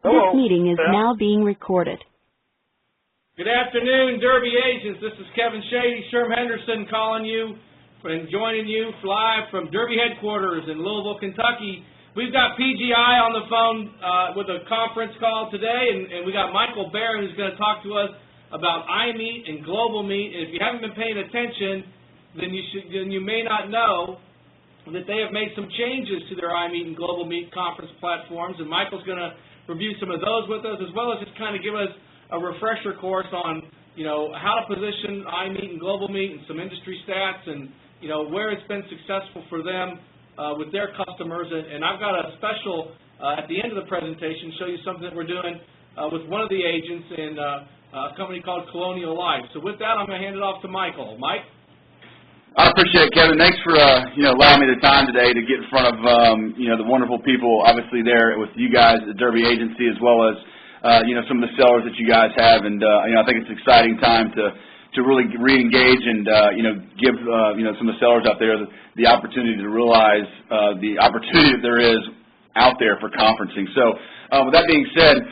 This meeting is now being recorded. Good afternoon, Derby agents. This is Kevin Shady, Sherm Henderson calling you and joining you live from Derby headquarters in Louisville, Kentucky. We've got PGI on the phone with a conference call today, and we got Michael Barron who's going to talk to us about iMeet and GlobalMeet. And if you haven't been paying attention, then you may not know that they have made some changes to their iMeet and GlobalMeet conference platforms, and Michael's going to review some of those with us, as well as just kind of give us a refresher course on, how to position iMeet and GlobalMeet and some industry stats and, where it's been successful for them with their customers. And I've got a special at the end of the presentation, show you something that we're doing with one of the agents in a company called Colonial Life. So with that, I'm going to hand it off to Michael. Mike? I appreciate it, Kevin. Thanks for allowing me the time today to get in front of the wonderful people, obviously there with you guys at the Derby Agency, as well as some of the sellers that you guys have. And I think it's an exciting time to really re-engage and give some of the sellers out there the opportunity to realize the opportunity that there is out there for conferencing. So with that being said,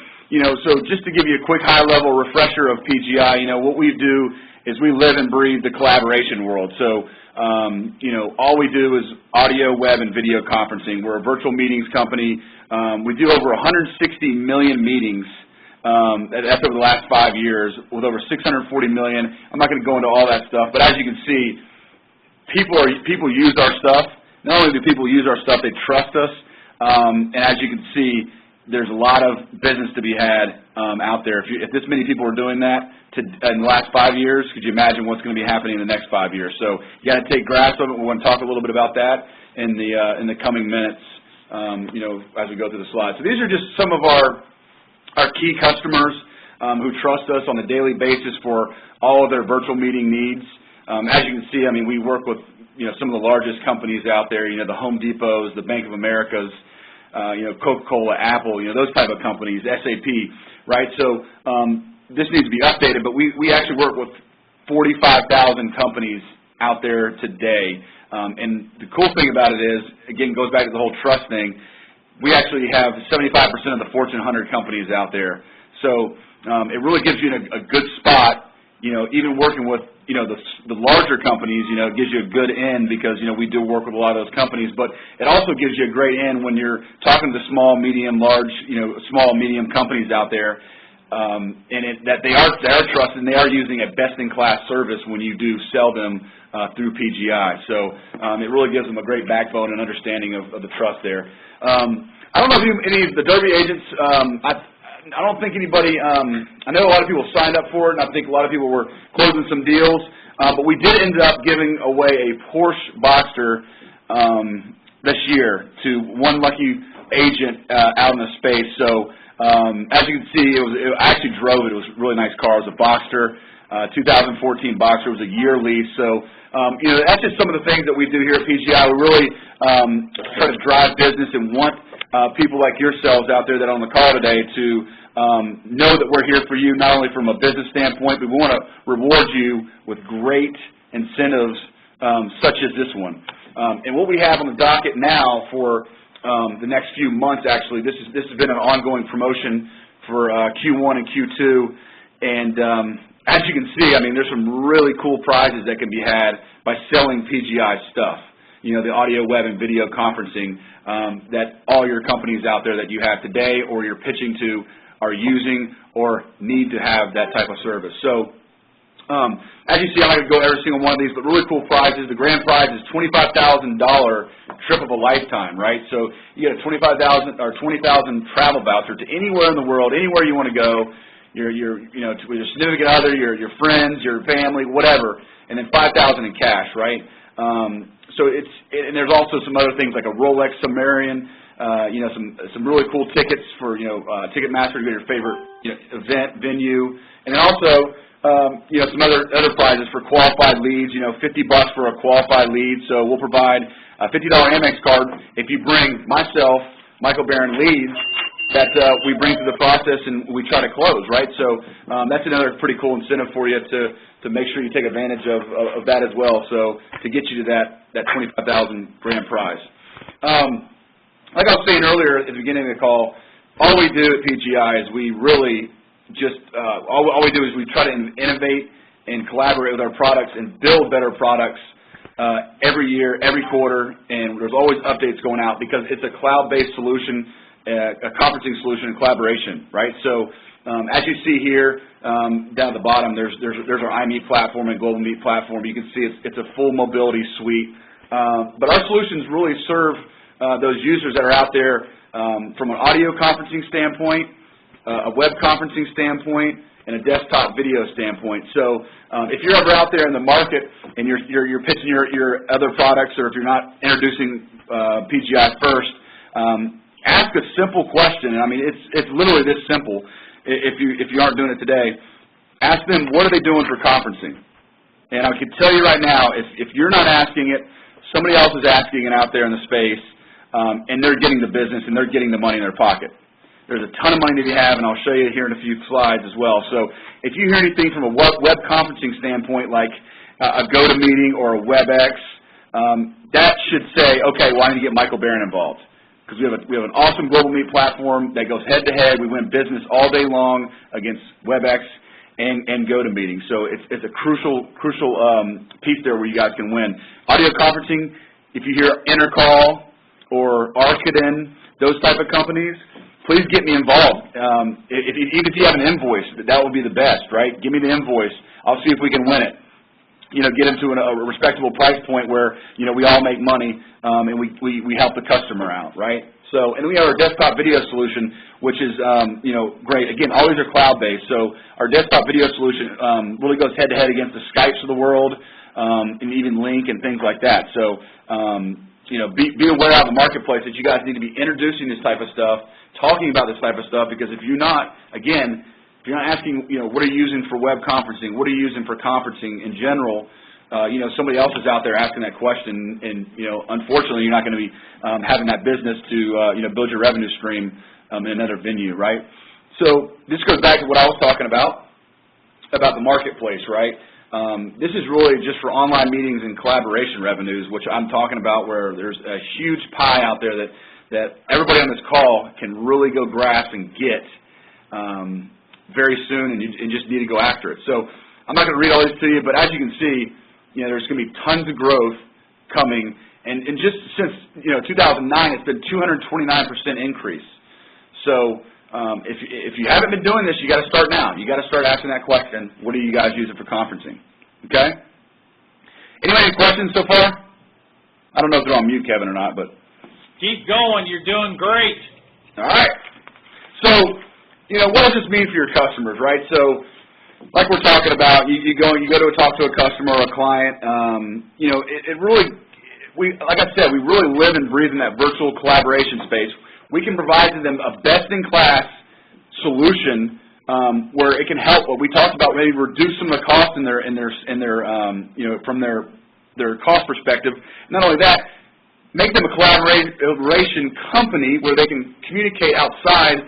so just to give you a quick high-level refresher of PGI, what we do is we live and breathe the collaboration world. So, all we do is audio, web, and video conferencing. We're a virtual meetings company. We do over 160 million meetings. That's over the last 5 years with over 640 million. I'm not going to go into all that stuff, but as you can see, people use our stuff. Not only do people use our stuff, they trust us. And as you can see, there's a lot of business to be had out there. If this many people are doing that in the last 5 years, could you imagine what's going to be happening in the next 5 years? So you got to take grasp of it. We want to talk a little bit about that in the coming minutes, as we go through the slides. So these are just some of our key customers who trust us on a daily basis for all of their virtual meeting needs. As you can see, we work with some of the largest companies out there. The Home Depots, the Bank of Americas, Coca-Cola, Apple, those type of companies, SAP, right? So this needs to be updated, but we actually work with 45,000 companies out there today. And the cool thing about it is, again, goes back to the whole trust thing, we actually have 75% of the Fortune 100 companies out there. So it really gives you a good spot, even working with, the larger companies, it gives you a good in because, we do work with a lot of those companies, but it also gives you a great in when you're talking to the small, medium, large, small, medium companies out there, that they are trusted and they are using a best-in-class service when you do sell them through PGI. So it really gives them a great backbone and understanding of the trust there. I don't know if any of the Derby agents, I don't think anybody, I know a lot of people signed up for it, and I think a lot of people were closing some deals, but we did end up giving away a Porsche Boxster this year to one lucky agent out in the space. So as you can see, I actually drove it. It was a really nice car. It was a Boxster, 2014 Boxster. It was a year lease. So, that's just some of the things that we do here at PGI. We really try to drive business and want people like yourselves out there that are on the call today to know that we're here for you, not only from a business standpoint, but we want to reward you with great incentives such as this one. And what we have on the docket now for the next few months, actually, this has been an ongoing promotion for Q1 and Q2, and as you can see, there's some really cool prizes that can be had by selling PGI stuff. The audio, web, and video conferencing that all your companies out there that you have today or you're pitching to are using or need to have that type of service. So as you see, I'm not going to go every single one of these, but really cool prizes. The grand prize is $25,000 trip of a lifetime, right? So you get a $25,000 or $20,000 travel voucher to anywhere in the world, anywhere you want to go. Your significant other, your friends, your family, whatever, and then $5,000 in cash, right? So and there's also some other things like a Rolex Sumerian, some really cool tickets for Ticketmaster to go to your favorite event venue, and then also some other prizes for qualified leads. $50 for a qualified lead. So we'll provide a $50 Amex card if you bring myself, Michael Barron, leads that we bring through the process and we try to close, right? So that's another pretty cool incentive for you to make sure you take advantage of that as well. So to get you to that $25,000 grand prize. Like I was saying earlier at the beginning of the call, all we do at PGI is we really just, all we do is we try to innovate and collaborate with our products and build better products every year, every quarter, and there's always updates going out because it's a cloud-based solution, a conferencing solution in collaboration, right? So as you see here down at the bottom, there's our iMeet platform and GlobalMeet platform. You can see it's a full mobility suite. But our solutions really serve those users that are out there from an audio conferencing standpoint, a web conferencing standpoint, and a desktop video standpoint. So if you're ever out there in the market and you're pitching your other products, or if you're not introducing PGI first, ask a simple question. I mean, it's literally this simple. If you aren't doing it today, ask them, what are they doing for conferencing? And I can tell you right now, if you're not asking it, somebody else is asking it out there in the space, and they're getting the business and they're getting the money in their pocket. There's a ton of money to be had, and I'll show you here in a few slides as well. So if you hear anything from a web conferencing standpoint, like a GoToMeeting or a WebEx, that should say, okay, well, I need to get Michael Barron involved. Because we have an awesome GlobalMeet platform that goes head-to-head. We win business all day long against WebEx and GoToMeeting. So it's a crucial piece there where you guys can win. Audio conferencing, if you hear Intercall or Arcaden, those type of companies, please get me involved. Even if you have an invoice, that would be the best, right? Give me the invoice. I'll see if we can win it. Get them to a respectable price point where, we all make money and we help the customer out, right? So, and we have our desktop video solution, which is, great. Again, all these are cloud-based. So our desktop video solution really goes head-to-head against the Skypes of the world and even Link and things like that. So, be aware out in the marketplace that you guys need to be introducing this type of stuff, talking about this type of stuff, because if you're not, again, if you're not asking, what are you using for web conferencing, what are you using for conferencing in general, somebody else is out there asking that question, and, unfortunately, you're not going to be having that business to, build your revenue stream in another venue, right? So this goes back to what I was talking about the marketplace, right? This is really just for online meetings and collaboration revenues, which I'm talking about, where there's a huge pie out there that everybody on this call can really go grasp and get very soon, and you just need to go after it. So I'm not going to read all this to you, but as you can see, there's going to be tons of growth coming, and just since 2009, it's been 229% increase. So if you haven't been doing this, you got to start now. You got to start asking that question: what are you guys using for conferencing? Okay. Anybody any questions so far? I don't know if they're on mute, Kevin, or not, but keep going. You're doing great. All right. So, what does this mean for your customers, right? So, like we're talking about, you go to talk to a customer or a client. It really, like I said, we really live and breathe in that virtual collaboration space. We can provide to them a best-in-class solution where it can help. What we talked about, maybe reduce some of the costs in their from their cost perspective. Not only that, make them a collaboration company where they can communicate outside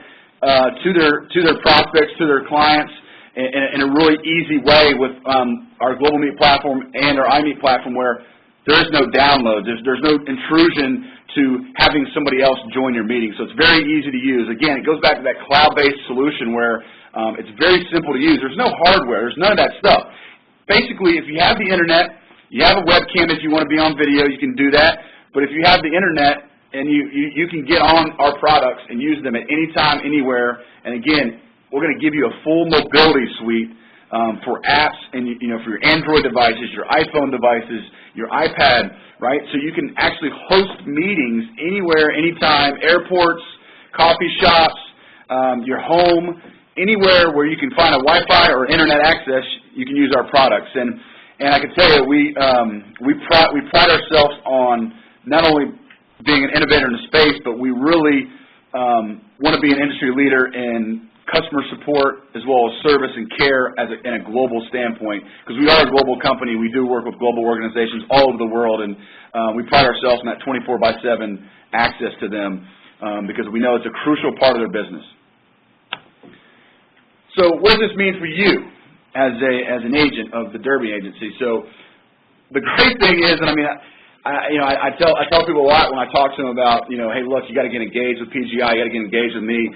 to their prospects, to their clients, in a really easy way with our GlobalMeet platform and our iMeet platform, where there is no download. There's no intrusion to having somebody else join your meeting. So it's very easy to use. Again, it goes back to that cloud-based solution where it's very simple to use. There's no hardware. There's none of that stuff. Basically, if you have the Internet, you have a webcam if you want to be on video, you can do that. But if you have the Internet and you can get on our products and use them at any time, anywhere, and again, we're going to give you a full mobility suite for apps and for your Android devices, your iPhone devices, your iPad, right? So you can actually host meetings anywhere, anytime, airports, coffee shops, your home, anywhere where you can find a Wi-Fi or Internet access, you can use our products. And I can tell you, we pride ourselves on not only being an innovator in the space, but we really want to be an industry leader in customer support as well as service and care in a global standpoint, because we are a global company. We do work with global organizations all over the world, and we pride ourselves in that 24/7 access to them because we know it's a crucial part of their business. So what does this mean for you as an agent of the Derby Agency? So the great thing is, and I mean, I tell people a lot when I talk to them about, hey, look, you got to get engaged with PGI, you got to get engaged with me.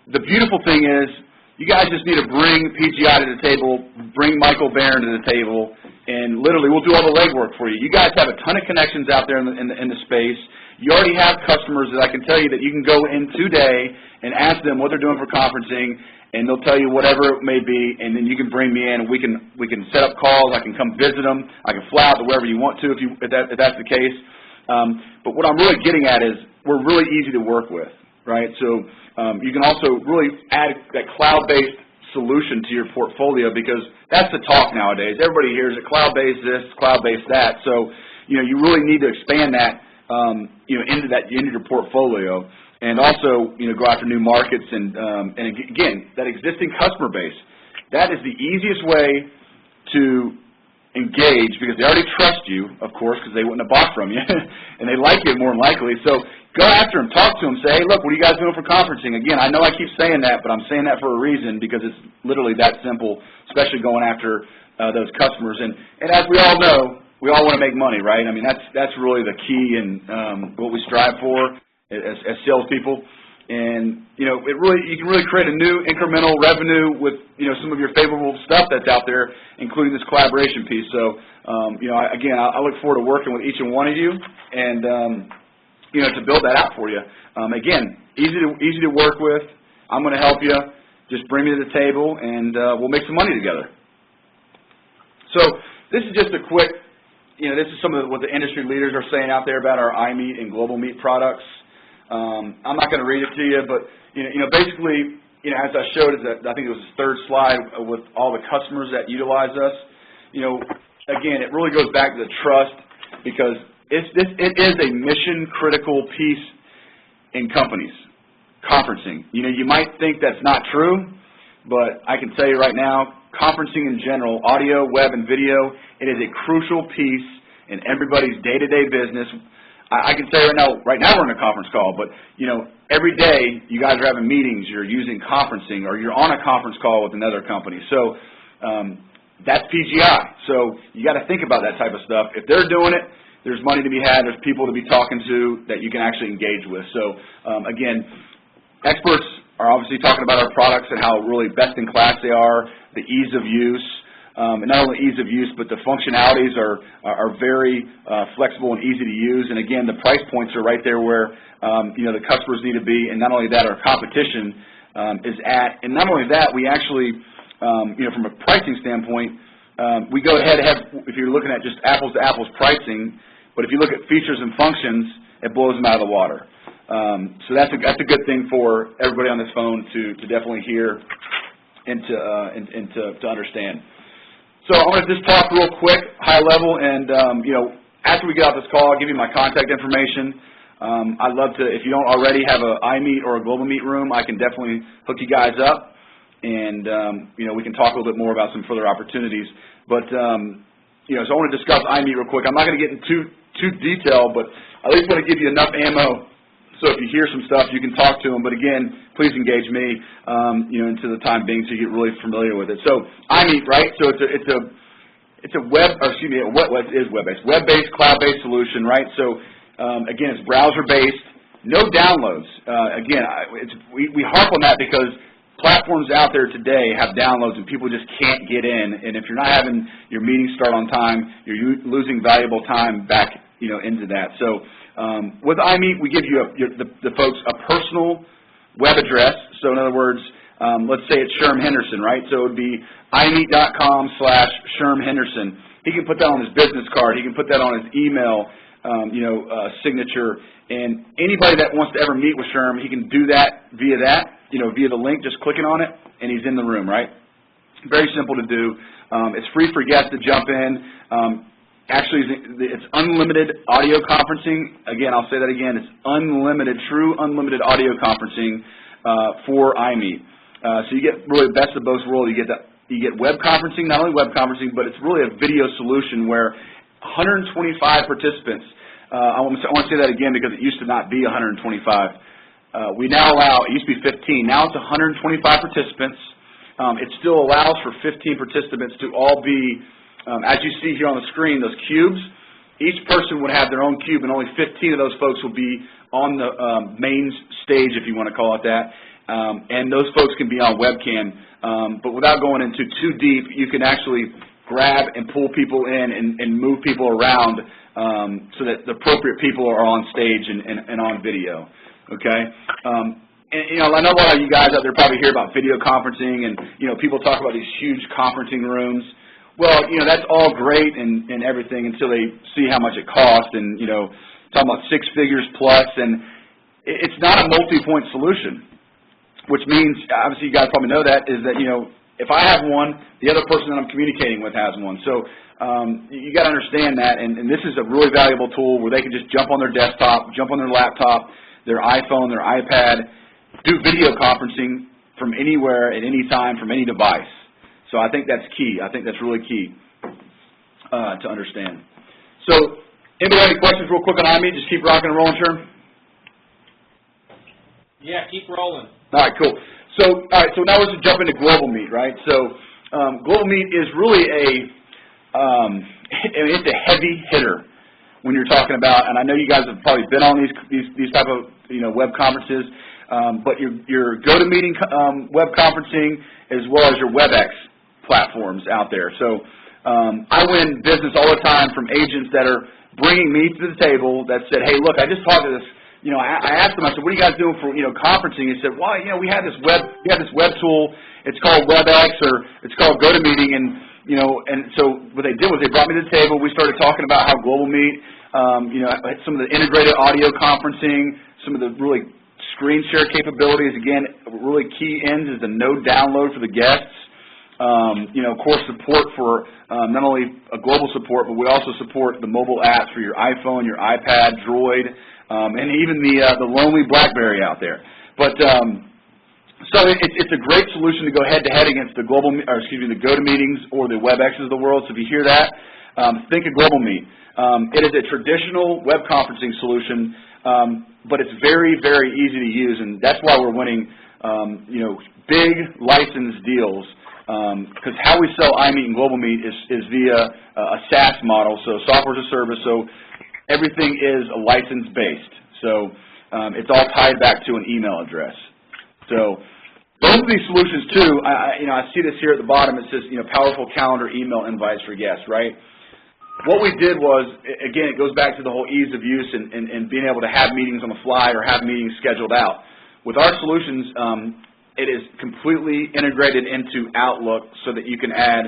the beautiful thing is you guys just need to bring PGI to the table, bring Michael Barron to the table, and literally we'll do all the legwork for you. You guys have a ton of connections out there in the space. You already have customers that I can tell you that you can go in today and ask them what they're doing for conferencing, and they'll tell you whatever it may be, and then you can bring me in, and we can set up calls. I can come visit them. I can fly out to wherever you want to if that's the case. But what I'm really getting at is we're really easy to work with, right? So you can also really add that cloud-based solution to your portfolio because that's the talk nowadays. Everybody hears it, cloud-based this, cloud-based that. So you really need to expand that into your portfolio. And also, go after new markets and again, that existing customer base. That is the easiest way to engage because they already trust you, of course, because they wouldn't have bought from you, and they like you more than likely. So go after them, talk to them, say, hey, look, what are you guys doing for conferencing? Again, I know I keep saying that, but I'm saying that for a reason because it's literally that simple, especially going after those customers. And as we all know, we all want to make money, right? I mean, that's really the key and what we strive for as salespeople. And, you can really create a new incremental revenue with, some of your favorable stuff that's out there, including this collaboration piece. So, I look forward to working with each and one of you and, to build that out for you. Again, easy to work with. I'm going to help you. Just bring me to the table, and we'll make some money together. So this is just a quick, this is some of what the industry leaders are saying out there about our iMeet and GlobalMeet products. I'm not going to read it to you, but basically, as I showed, I think it was the third slide with all the customers that utilize us. Again, it really goes back to the trust because it is a mission critical piece in companies. Conferencing. You might think that's not true, but I can tell you right now, conferencing in general, audio, web, and video, it is a crucial piece in everybody's day-to-day business. I can say right now we're in a conference call, but, every day you guys are having meetings, you're using conferencing, or you're on a conference call with another company. So that's PGI. So you got to think about that type of stuff. If they're doing it, there's money to be had, there's people to be talking to that you can actually engage with. So, again, experts are obviously talking about our products and how really best in class they are, the ease of use. And not only ease of use, but the functionalities are very flexible and easy to use. And again, the price points are right there where the customers need to be. And not only that, our competition is at. And not only that, we actually, from a pricing standpoint, we go ahead if you're looking at just apples to apples pricing. But if you look at features and functions, it blows them out of the water. So that's a good thing for everybody on this phone to definitely hear and to understand. So I'm going to just talk real quick, high level, and, after we get off this call, I'll give you my contact information. I'd love to, if you don't already have an iMeet or a GlobalMeet room, I can definitely hook you guys up, and, we can talk a little bit more about some further opportunities. But, so I want to discuss iMeet real quick. I'm not going to get into too detail, but I at least want to give you enough ammo so if you hear some stuff, you can talk to them. But again, please engage me, into the time being so you get really familiar with it. So iMeet, right? So it's a web-based, cloud-based solution, right? So again, it's browser-based, no downloads. Again, we harp on that because platforms out there today have downloads and people just can't get in. And if you're not having your meeting start on time, you're losing valuable time back, into that. So with iMeet, we give you the folks a personal web address. So in other words, let's say it's Sherm Henderson, right? So it would be iMeet.com/Sherm Henderson. He can put that on his business card. He can put that on his email, signature. And anybody that wants to ever meet with Sherm, he can do that, via the link, just clicking on it, and he's in the room, right? Very simple to do. It's free for guests to jump in. Actually, it's unlimited audio conferencing. Again, I'll say that again. It's true unlimited audio conferencing for iMeet. So you get really the best of both worlds. You get web conferencing, not only web conferencing, but it's really a video solution where 125 participants. I want to say that again because it used to not be 125. We now allow, it used to be 15. Now it's 125 participants. It still allows for 15 participants to all be, as you see here on the screen, those cubes. Each person would have their own cube, and only 15 of those folks will be on the main stage, if you want to call it that. and those folks can be on webcam. But without going into too deep, you can actually grab and pull people in and move people around so that the appropriate people are on stage and on video. Okay. And, I know a lot of you guys out there probably hear about video conferencing, and, people talk about these huge conferencing rooms. Well, that's all great and everything until they see how much it costs and, talking about 6 figures plus, and it's not a multi-point solution, which means, obviously you guys probably know that, is that, if I have one, the other person that I'm communicating with has one. So you got to understand that, and this is a really valuable tool where they can just jump on their desktop, jump on their laptop, their iPhone, their iPad, do video conferencing from anywhere at any time from any device. So I think that's key. I think that's really key to understand. So anybody have any questions real quick on iMeet? Just keep rocking and rolling, Sherm? Yeah, keep rolling. All right, cool. So now let's jump into GlobalMeet, right? So GlobalMeet is really it's a heavy hitter when you're talking about, and I know you guys have probably been on these type of web conferences, but your GoToMeeting web conferencing as well as your WebEx platforms out there. So I win business all the time from agents that are bringing me to the table that said, hey, look, I just talked to this. I asked them, I said, what are you guys doing for, conferencing? He said, well, we had this web tool. It's called WebEx, or it's called GoToMeeting, and so what they did was they brought me to the table. We started talking about how GlobalMeet, some of the integrated audio conferencing, some of the really screen share capabilities. Again, really key ends is the no download for the guests. Of course, support for not only a global support, but we also support the mobile apps for your iPhone, your iPad, Droid, and even the lonely BlackBerry out there. But so it's a great solution to go head-to-head against the the GoToMeetings or the WebExes of the world. So if you hear that, think of GlobalMeet. It is a traditional web conferencing solution, but it's very, very easy to use, and that's why we're winning, big license deals. Because how we sell iMeet and GlobalMeet is via a SaaS model, so software as a service. So everything is a license-based. So it's all tied back to an email address. So both of these solutions too. I see this here at the bottom. It says powerful calendar email invites for guests. Right. What we did was, again, it goes back to the whole ease of use and being able to have meetings on the fly or have meetings scheduled out. With our solutions, it is completely integrated into Outlook so that you can add,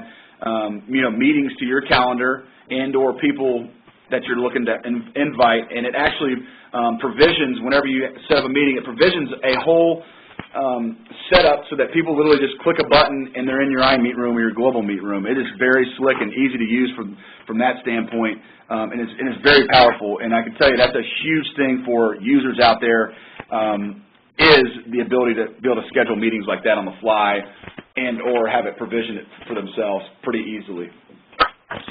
meetings to your calendar and or people that you're looking to invite. And it actually provisions, whenever you set up a meeting, it provisions a whole setup so that people literally just click a button and they're in your iMeet room or your GlobalMeet room. It is very slick and easy to use from that standpoint, and it's very powerful. And I can tell you that's a huge thing for users out there. Is the ability to be able to schedule meetings like that on the fly and or have it provision it for themselves pretty easily.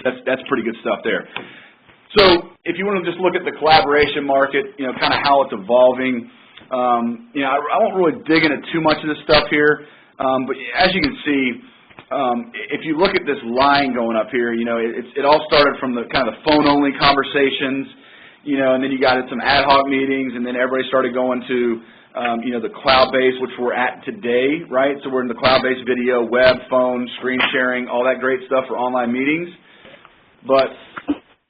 That's pretty good stuff there. So if you want to just look at the collaboration market, kind of how it's evolving, I won't really dig into too much of this stuff here, but as you can see, if you look at this line going up here, it all started from the kind of the phone-only conversations, and then you got some ad hoc meetings, and then everybody started going to the cloud-based, which we're at today, right? So we're in the cloud-based video, web, phone, screen sharing, all that great stuff for online meetings. But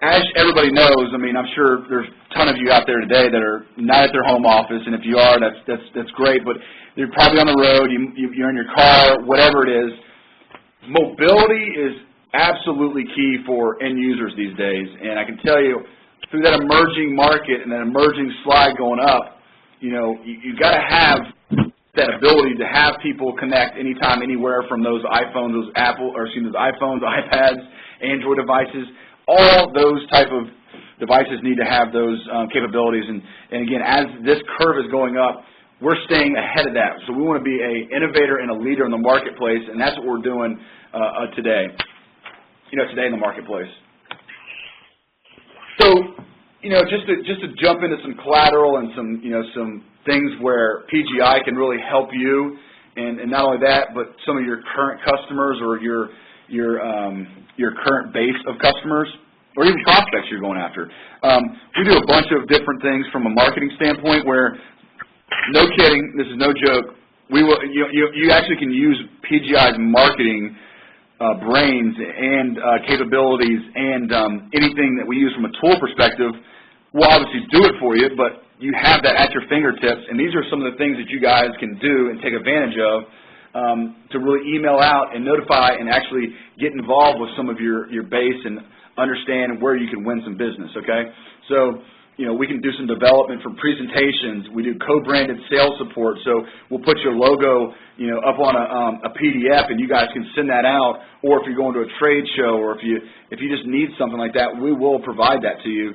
as everybody knows, I'm sure there's a ton of you out there today that are not at their home office, and if you are, that's great. But you're probably on the road, you're in your car, whatever it is. Mobility is absolutely key for end users these days, and I can tell you, through that emerging market and that emerging slide going up, you got to have that ability to have people connect anytime, anywhere from those iPhones, those iPhones, iPads, Android devices. All those type of devices need to have those capabilities. And again, as this curve is going up, we're staying ahead of that. So we want to be an innovator and a leader in the marketplace, and that's what we're doing today. Today in the marketplace. So. Just to jump into some collateral and some things where PGI can really help you, and not only that, but some of your current customers or your current base of customers, or even prospects you're going after. We do a bunch of different things from a marketing standpoint where, no kidding, this is no joke, we will. You actually can use PGI's marketing brains and capabilities and anything that we use from a tool perspective. We'll obviously do it for you, but you have that at your fingertips, and these are some of the things that you guys can do and take advantage of to really email out and notify and actually get involved with some of your base and understand where you can win some business, okay? So, we can do some development from presentations. We do co-branded sales support, so we'll put your logo, up on a PDF, and you guys can send that out. Or if you're going to a trade show, or if you just need something like that, we will provide that to you,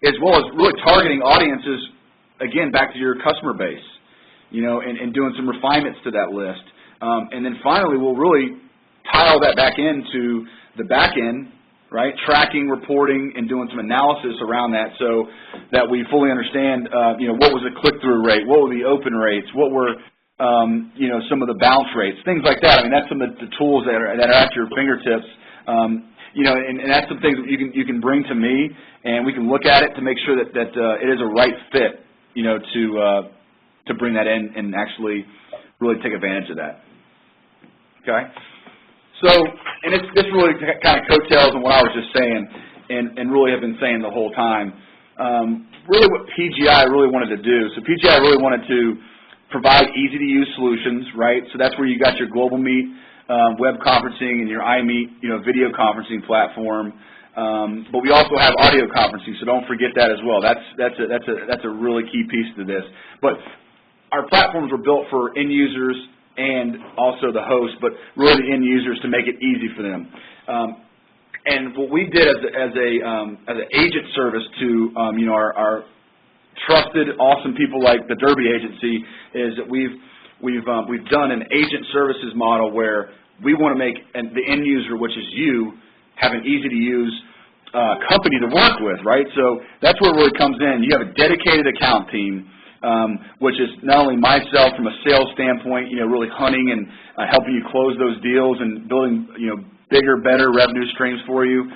as well as really targeting audiences. Again, back to your customer base, and doing some refinements to that list, and then finally we'll really tie all that back into the back end. Right, tracking, reporting, and doing some analysis around that, so that we fully understand, what was the click-through rate, what were the open rates, what were, some of the bounce rates, things like that. I mean, that's some of the tools that are at your fingertips. And that's some things that you can bring to me, and we can look at it to make sure that it is a right fit, to bring that in and actually really take advantage of that. Okay. So, and this really kind of coattails on what I was just saying, and really have been saying the whole time. Really what PGI really wanted to do, so PGI really wanted to provide easy-to-use solutions, right? So that's where you got your GlobalMeet web conferencing and your iMeet, video conferencing platform. But we also have audio conferencing, so don't forget that as well. That's a really key piece to this. But our platforms were built for end users and also the host, but really the end users, to make it easy for them. And what we did as an agent service to our trusted, awesome people like the Derby Agency is that we've done an agent services model where we want to make the end user, which is you, have an easy to use company to work with, right? So that's where it really comes in. You have a dedicated account team. Which is not only myself from a sales standpoint, really hunting and helping you close those deals and building, bigger, better revenue streams for you.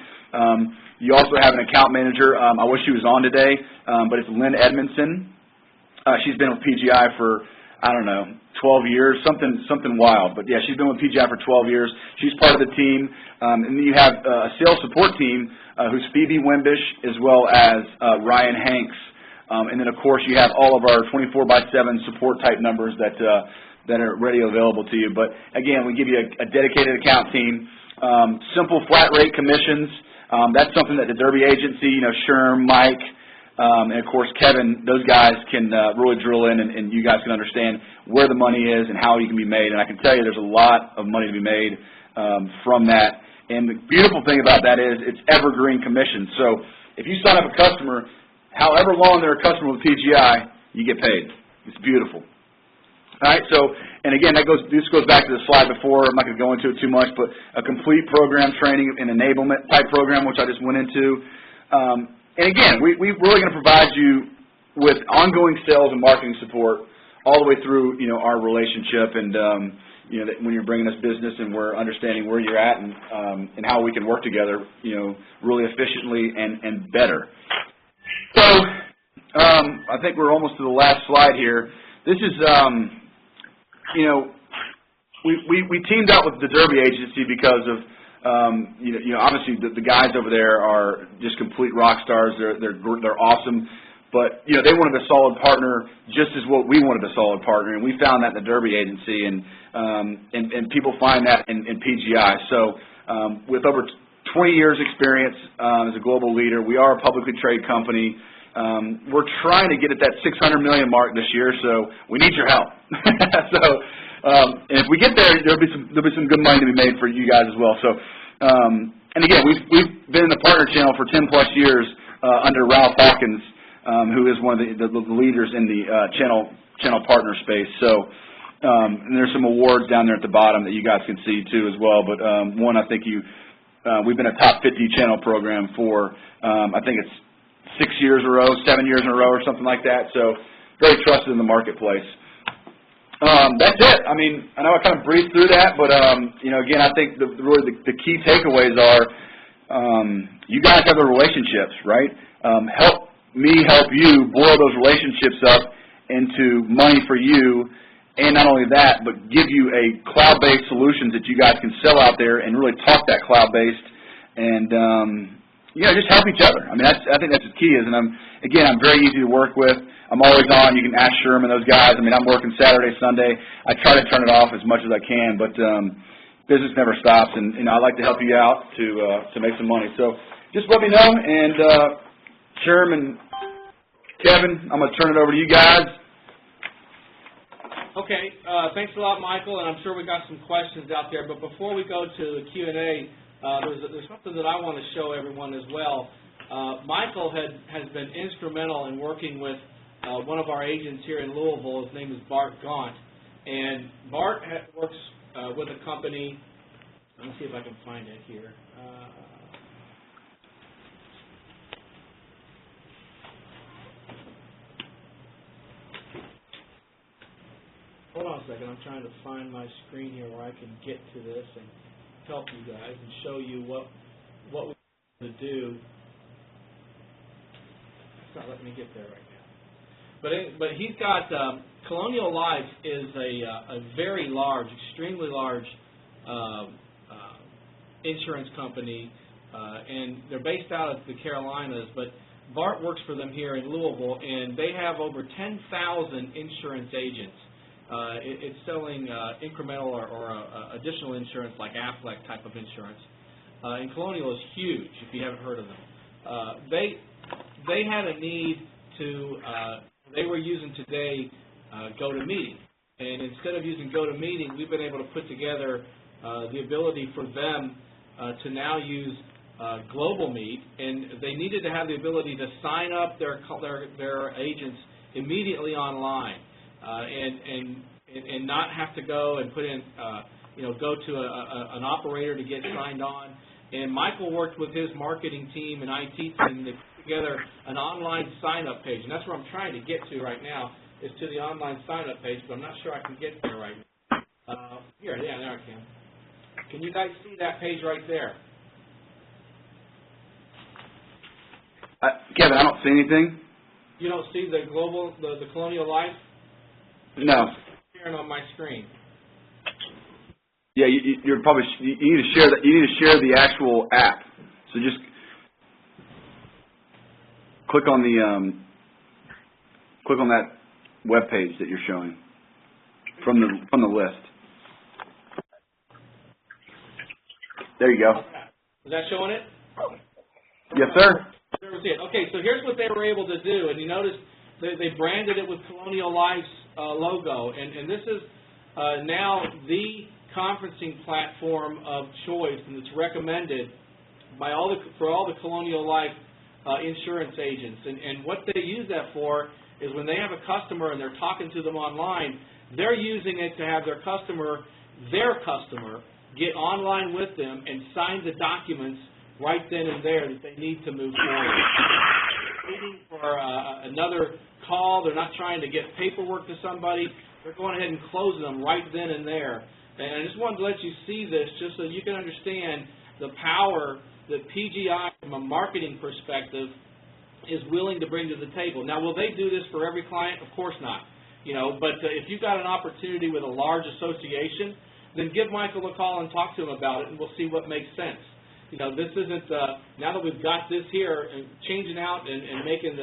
You also have an account manager. I wish she was on today, but it's Lynn Edmondson. She's been with PGI for, 12 years, something wild. But yeah, she's been with PGI for 12 years. She's part of the team. And then you have a sales support team who's Phoebe Wimbish as well as Ryan Hanks. And then, of course, you have all of our 24/7 support type numbers that are ready available to you. But, again, we give you a dedicated account team, simple flat rate commissions. That's something that the Derby Agency, Sherm, Mike, and, of course, Kevin, those guys can really drill in, and you guys can understand where the money is and how you can be made. And I can tell you there's a lot of money to be made from that. And the beautiful thing about that is it's evergreen commissions. So if you sign up a customer, however long they're a customer with PGI, you get paid. It's beautiful. All right, so, and again, this goes back to the slide before. I'm not going to go into it too much, but a complete program training and enablement type program, which I just went into. And again, we're really going to provide you with ongoing sales and marketing support all the way through, our relationship and, that when you're bringing us business and we're understanding where you're at and how we can work together, really efficiently and better. So, I think we're almost to the last slide here. This is, we teamed up with the Derby Agency because of, obviously the guys over there are just complete rock stars. They're awesome, but they wanted a solid partner just as what we wanted a solid partner, and we found that in the Derby Agency, and people find that in PGI. So, with over 20 years experience as a global leader. We are a publicly traded company. We're trying to get at that 600 million mark this year, so we need your help. So, and if we get there, there'll be some good money to be made for you guys as well. So, and again, we've been in the partner channel for 10 plus years under Ralph Hawkins, who is one of the leaders in the channel partner space. So, and there's some awards down there at the bottom that you guys can see too as well. But one, I think we've been a top 50 channel program for, I think it's 6 years in a row, 7 years in a row, or something like that. So very trusted in the marketplace. That's it. I mean, I know I kind of breezed through that, but again, I think really the key takeaways are you guys have the relationships, right? Help me help you boil those relationships up into money for you, and not only that, but give you a cloud-based solutions that you guys can sell out there and really talk that cloud-based and just help each other. I mean, I think that's the key is, and I'm very easy to work with. I'm always on. You can ask Sherm and those guys. I mean, I'm working Saturday, Sunday. I try to turn it off as much as I can, but business never stops, and I like to help you out to make some money. So just let me know, and Sherm and Kevin, I'm going to turn it over to you guys. Okay, thanks a lot, Michael, and I'm sure we got some questions out there. But before we go to the Q&A, there's something that I want to show everyone as well. Michael has been instrumental in working with one of our agents here in Louisville. His name is Bart Gaunt, and Bart works with a company. Let me see if I can find it here. Hold on a second. I'm trying to find my screen here where I can get to this and help you guys and show you what we want to do. It's not letting me get there right now. But he's got Colonial Life is a very large, extremely large insurance company, and they're based out of the Carolinas. But Bart works for them here in Louisville, and they have over 10,000 insurance agents. It's selling incremental or additional insurance like Aflac type of insurance. And Colonial is huge if you haven't heard of them. They had a need to, they were using today GoToMeeting. And instead of using GoToMeeting, we've been able to put together the ability for them to now use GlobalMeet. And they needed to have the ability to sign up their agents immediately online. And not have to go and put in, go to an operator to get signed on. And Michael worked with his marketing team and IT team to put together an online sign-up page. And that's where I'm trying to get to right now, is to the online sign-up page, but I'm not sure I can get there right now. There I can. Can you guys see that page right there? Kevin, I don't see anything. You don't see the Colonial Life? No. Sharing on my screen. Yeah, you're probably you need to share that. You need to share the actual app. So just click on that web page that you're showing from the list. There you go. Is that showing it? Yes, sir. Okay, so here's what they were able to do, and you notice they branded it with Colonial Life's logo, and this is now the conferencing platform of choice, and it's recommended by for all the Colonial Life insurance agents. And what they use that for is when they have a customer and they're talking to them online, they're using it to have their customer get online with them and sign the documents right then and there that they need to move forward. Waiting for another call. They're not trying to get paperwork to somebody. They're going ahead and closing them right then and there. And I just wanted to let you see this just so you can understand the power that PGI, from a marketing perspective, is willing to bring to the table. Now, will they do this for every client? Of course not. But if you've got an opportunity with a large association, then give Michael a call and talk to him about it, and we'll see what makes sense. This isn't, now that we've got this here, and changing out and making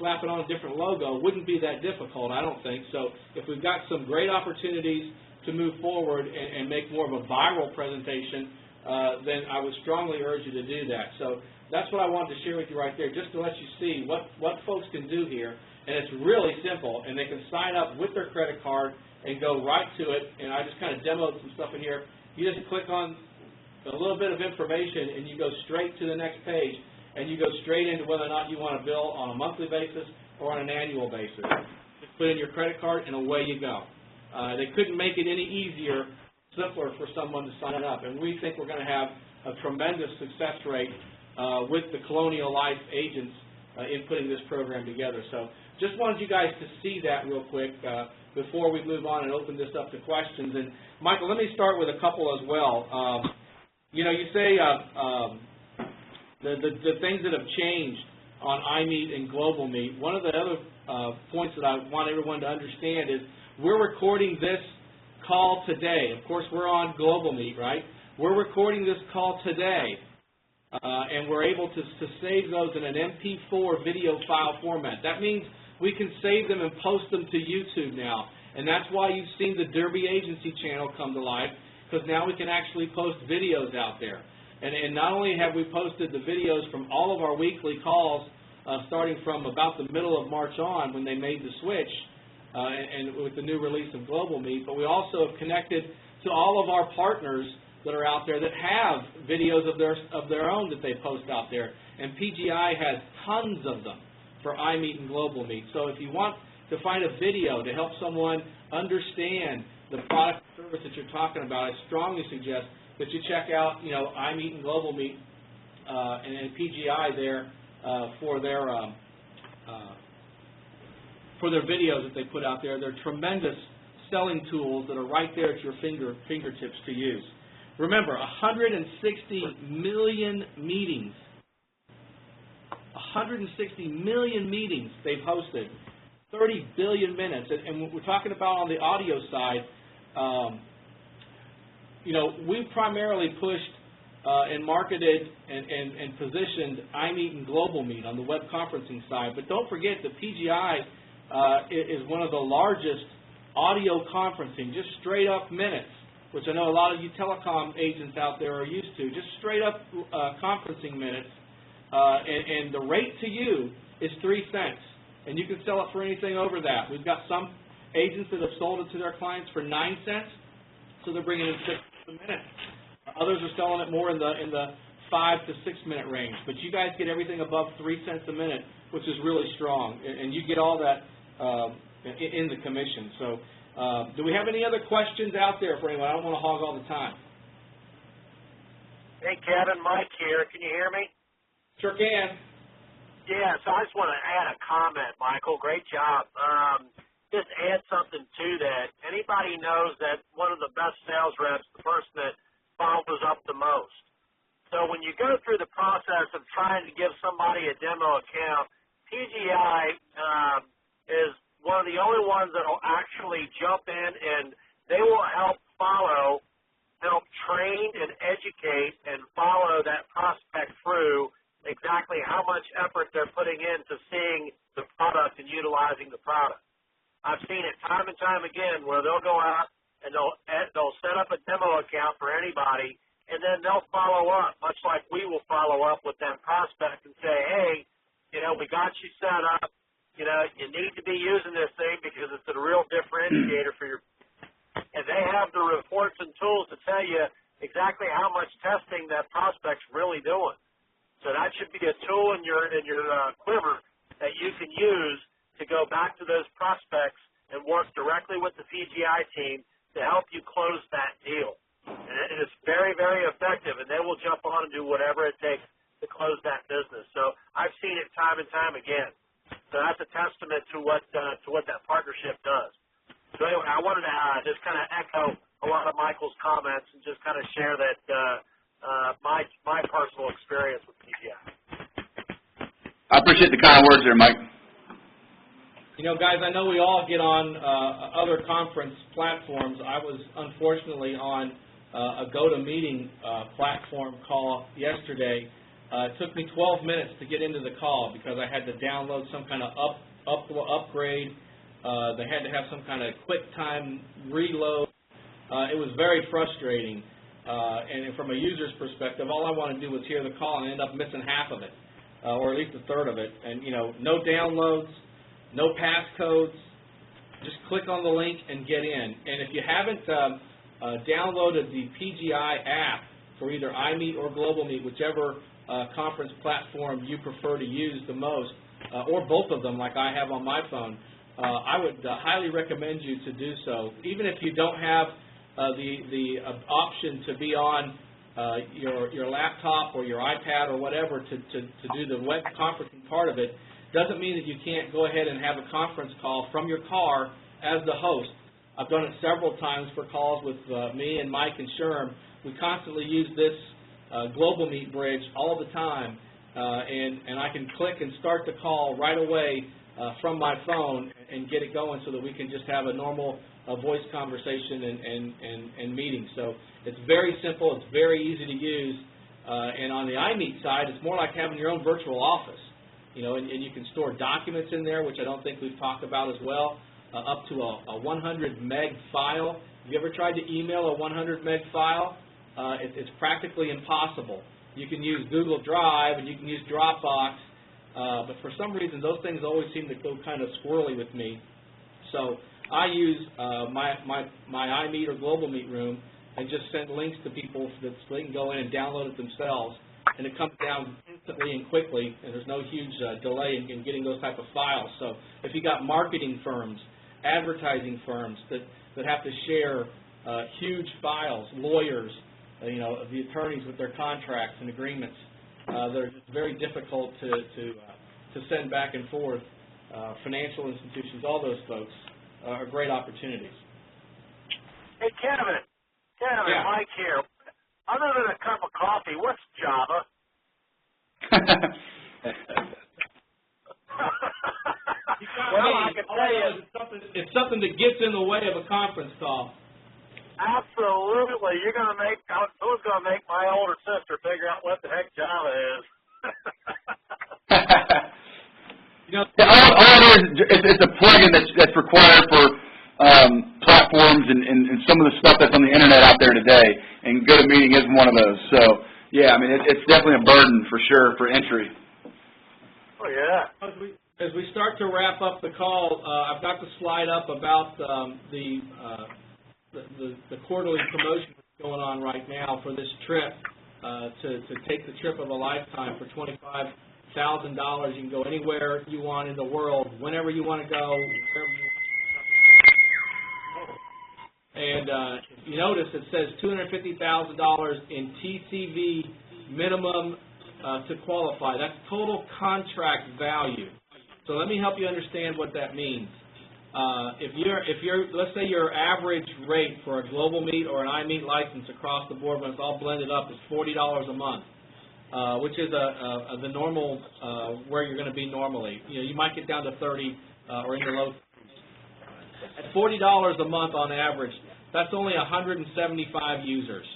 slapping on a different logo wouldn't be that difficult, I don't think. So if we've got some great opportunities to move forward and make more of a viral presentation, then I would strongly urge you to do that. So that's what I wanted to share with you right there, just to let you see what folks can do here. And it's really simple, and they can sign up with their credit card and go right to it. And I just kind of demoed some stuff in here. You just click on a little bit of information, and you go straight to the next page, and you go straight into whether or not you want to bill on a monthly basis or on an annual basis. Just put in your credit card, and away you go. They couldn't make it any easier, simpler for someone to sign up, and we think we're going to have a tremendous success rate with the Colonial Life agents in putting this program together. So just wanted you guys to see that real quick before we move on and open this up to questions. And Michael, let me start with a couple as well. You say the things that have changed on iMeet and GlobalMeet. One of the other points that I want everyone to understand is we're recording this call today. Of course, we're on GlobalMeet, right? We're recording this call today, and we're able to save those in an MP4 video file format. That means we can save them and post them to YouTube now, and that's why you've seen the Derby Agency channel come to life, because now we can actually post videos out there. And not only have we posted the videos from all of our weekly calls, starting from about the middle of March on when they made the switch, and with the new release of GlobalMeet, but we also have connected to all of our partners that are out there that have videos of their own that they post out there. And PGI has tons of them for iMeet and GlobalMeet. So if you want to find a video to help someone understand the product or service that you're talking about, I strongly suggest that you check out, iMeet and GlobalMeet and PGI there for their videos that they put out there. They're tremendous selling tools that are right there at your fingertips to use. Remember, 160 million meetings. 160 million meetings they've hosted. 30 billion minutes. And we're talking about on the audio side, we primarily pushed and marketed and positioned iMeet and GlobalMeet on the web conferencing side. But don't forget that PGI is one of the largest audio conferencing, just straight up minutes, which I know a lot of you telecom agents out there are used to, just straight up conferencing minutes. And the rate to you is 3 cents. And you can sell it for anything over that. We've got some agents that have sold it to their clients for 9 cents, so they're bringing in 6 cents a minute. Others are selling it more in the 5 to 6 minute range. But you guys get everything above 3 cents a minute, which is really strong. And you get all that in the commission. So do we have any other questions out there for anyone? I don't want to hog all the time. Hey, Kevin, Mike here. Can you hear me? Sure can. Yeah, so I just want to add a comment, Michael. Great job. Just add something to that. Anybody knows that one of the best sales reps, the person that follows up the most. So when you go through the process of trying to give somebody a demo account, PGI is one of the only ones that will actually jump in and they will help train and educate and follow that prospect through exactly how much effort they're putting into seeing the product and utilizing the product. I've seen it time and time again where they'll go out and they'll set up a demo account for anybody, and then they'll follow up, much like we will follow up with that prospect and say, hey, we got you set up. You need to be using this thing because it's a real differentiator for your. And they have the reports and tools to tell you exactly how much testing that prospect's really doing. So that should be a tool in your quiver that you can use to go back to those prospects and work directly with the PGI team to help you close that deal. And it's very, very effective, and they will jump on and do whatever it takes to close that business. So I've seen it time and time again. So that's a testament to what that partnership does. So anyway, I wanted to just kind of echo a lot of Michael's comments and just kind of share that my personal experience with PGI. I appreciate the kind words there, Mike. Guys, I know we all get on other conference platforms. I was unfortunately on a GoToMeeting platform call yesterday. It took me 12 minutes to get into the call because I had to download some kind of upgrade. They had to have some kind of quick time reload. It was very frustrating. And from a user's perspective, all I want to do was hear the call and end up missing half of it, or at least a third of it. And, no downloads, no passcodes. Just click on the link and get in. And if you haven't downloaded the PGI app for either iMeet or GlobalMeet, whichever conference platform you prefer to use the most, or both of them like I have on my phone, I would highly recommend you to do so. Even if you don't have the option to be on your laptop or your iPad or whatever to do the web conferencing part of it, doesn't mean that you can't go ahead and have a conference call from your car as the host. I've done it several times for calls with me and Mike and Sherm. We constantly use this GlobalMeet bridge all the time, and I can click and start the call right away from my phone and get it going so that we can just have a normal voice conversation and meeting. So it's very simple. It's very easy to use. And on the iMeet side, it's more like having your own virtual office. And you can store documents in there, which I don't think we've talked about as well, up to a 100 meg file. Have you ever tried to email a 100 meg file? It's practically impossible. You can use Google Drive and you can use Dropbox, but for some reason those things always seem to go kind of squirrely with me. So I use my iMeet or GlobalMeet room and just send links to people so they can go in and download it themselves, and it comes down instantly and quickly, and there's no huge delay in getting those type of files. So if you got marketing firms, advertising firms that have to share huge files, lawyers, the attorneys with their contracts and agreements, they're just very difficult to send back and forth. Financial institutions, all those folks are great opportunities. Hey, Kevin, Yeah. Mike here. Other than a cup of coffee, what's Java? Well, I can tell you, it's something that gets in the way of a conference call. absolutely. Who's going to make my older sister figure out what the heck Java is? All it is, it's a plugin that's required for platforms and some of the stuff that's on the internet out there today, and GoToMeeting is one of those. So, yeah, I mean, it's definitely a burden for sure for entry. Oh, yeah. As we start to wrap up the call, I've got the slide up about the quarterly promotion that's going on right now for this trip to take the trip of a lifetime for $25,000. You can go anywhere you want in the world, whenever you want to go, wherever you want to go. And if you notice, it says $250,000 in TCV minimum to qualify. That's total contract value. So let me help you understand what that means. If you're, let's say your average rate for a GlobalMeet or an iMeet license across the board, when it's all blended up, is $40 a month, which is the normal where you're going to be normally. You might get down to 30 or in the low 30s. At $40 a month on average, that's only 175 users.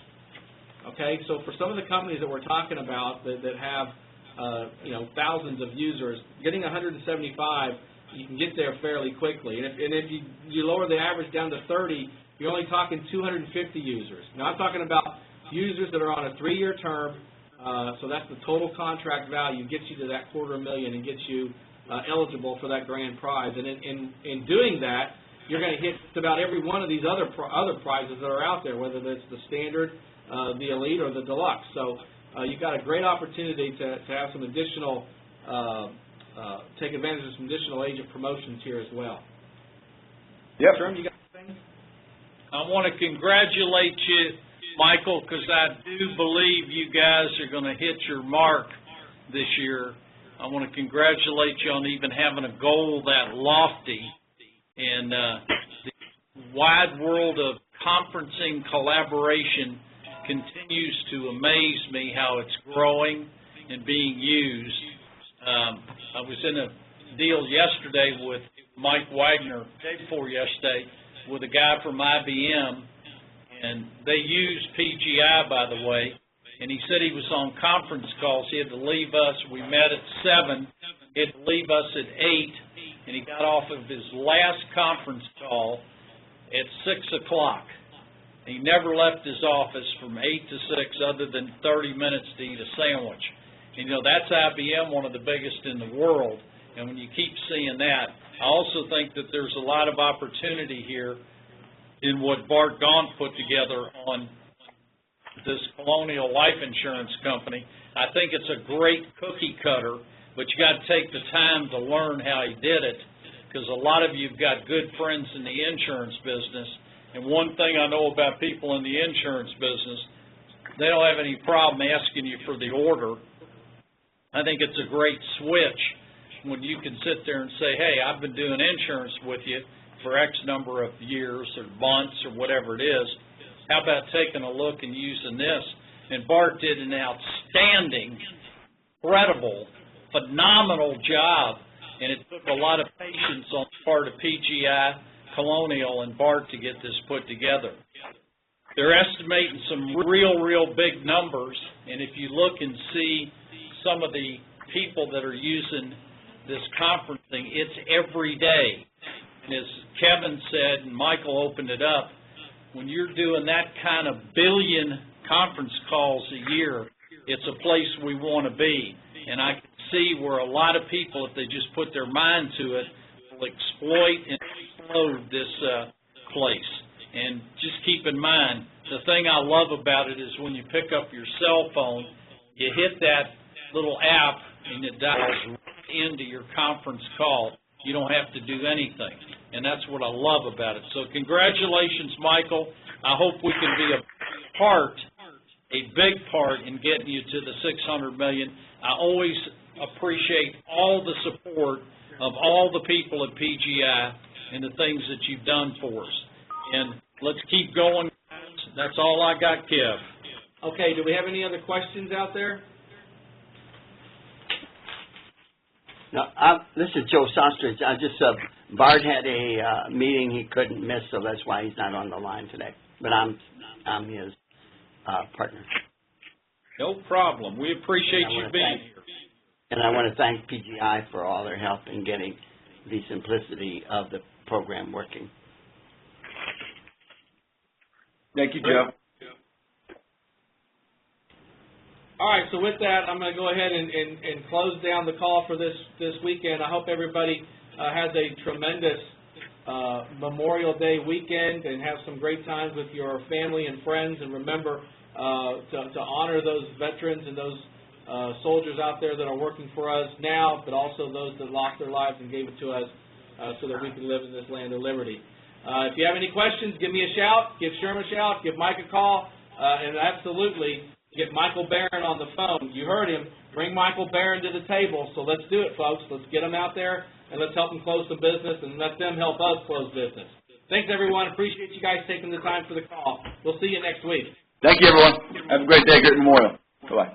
Okay, so for some of the companies that we're talking about that have thousands of users, getting 175, you can get there fairly quickly. And if you lower the average down to 30, you're only talking 250 users. Now I'm talking about users that are on a 3-year term, so that's the total contract value, gets you to that $250,000 and gets you eligible for that grand prize. And in doing that, you're going to hit just about every one of these other prizes that are out there, whether it's the standard, the elite, or the deluxe. So you've got a great opportunity to have some additional, take advantage of some additional agent promotions here as well. Yep. Sherm, you got anything? I want to congratulate you, Michael, because I do believe you guys are going to hit your mark this year. I want to congratulate you on even having a goal that lofty. And the wide world of conferencing collaboration continues to amaze me how it's growing and being used. I was in a deal yesterday with Mike Wagner, day before yesterday, with a guy from IBM, and they use PGI, by the way, and he said he was on conference calls. He had to leave us. We met at 7. He had to leave us at 8, and he got off of his last conference call at 6 o'clock. He never left his office from 8 to 6 other than 30 minutes to eat a sandwich. And, that's IBM, one of the biggest in the world. And when you keep seeing that, I also think that there's a lot of opportunity here in what Bart Gaunt put together on this Colonial Life Insurance Company. I think it's a great cookie cutter, but you got to take the time to learn how he did it, because a lot of you've got good friends in the insurance business. And one thing I know about people in the insurance business, they don't have any problem asking you for the order. I think it's a great switch when you can sit there and say, hey, I've been doing insurance with you for X number of years or months or whatever it is. How about taking a look and using this? And Bart did an outstanding incredible, phenomenal job, and it took a lot of patience on the part of PGI, Colonial, and Bart to get this put together. They're estimating some real big numbers, and if you look and see some of the people that are using this conferencing, it's every day. And as Kevin said, and Michael opened it up, when you're doing that kind of billion conference calls a year, it's a place we want to be. And I can see where a lot of people, if they just put their mind to it, will exploit and explode this place. And just keep in mind, the thing I love about it is when you pick up your cell phone, you hit that little app and it dials right into your conference call. You don't have to do anything. And that's what I love about it. So congratulations, Michael. I hope we can be a big part in getting you to the $600 million. I always appreciate all the support of all the people at PGI and the things that you've done for us. And let's keep going. That's all I got, Kev. Okay, do we have any other questions out there? No, this is Joe Sostrich. Bart had a meeting he couldn't miss, so that's why he's not on the line today. But I'm his partner. No problem. We appreciate you being here. And I want to thank PGI for all their help in getting the simplicity of the program working. Thank you, Joe. All right, so with that, I'm going to go ahead and close down the call for this weekend. I hope everybody has a tremendous Memorial Day weekend and have some great times with your family and friends. And remember to honor those veterans and those soldiers out there that are working for us now, but also those that lost their lives and gave it to us so that we can live in this land of liberty. If you have any questions, give me a shout, give Sherm a shout, give Mike a call, and absolutely get Michael Barron on the phone. You heard him. Bring Michael Barron to the table. So let's do it, folks. Let's get him out there, and let's help him close some business, and let them help us close business. Thanks, everyone. Appreciate you guys taking the time for the call. We'll see you next week. Thank you, everyone. Have a great day. Great Memorial. Bye-bye.